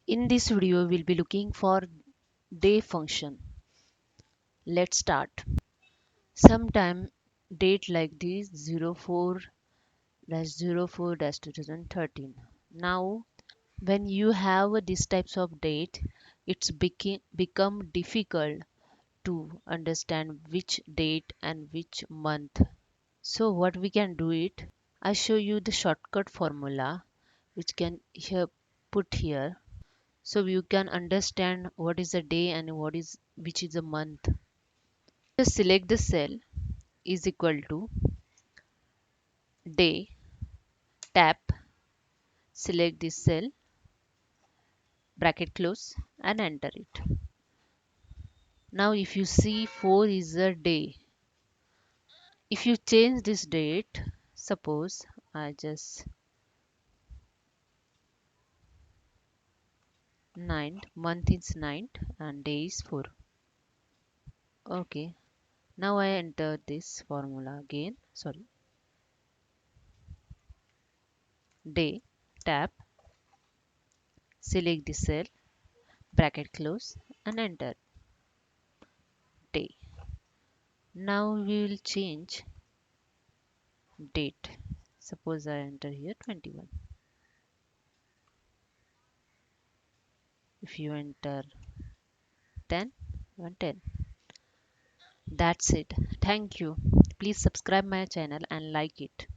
In this video, we'll be looking for day function. Let's start. Sometime date like this 04-04-2013. Now, when you have these types of date, it's become difficult to understand which date and which month. So what we can do it, I show you the shortcut formula which can here put here so you can understand what is a day and which is a month. Just select the cell is equal to day, tap, select this cell, bracket close and enter it. Now if you see 4 is a day. If you change this date, suppose I just 9th, month is 9th and day is 4. Okay, now I enter this formula again. Sorry, day, tab, select the cell, bracket close and enter day. Now we will change date. Suppose I enter here 21. If you enter 10, 10. That's it. Thank you. Please subscribe my channel and like it.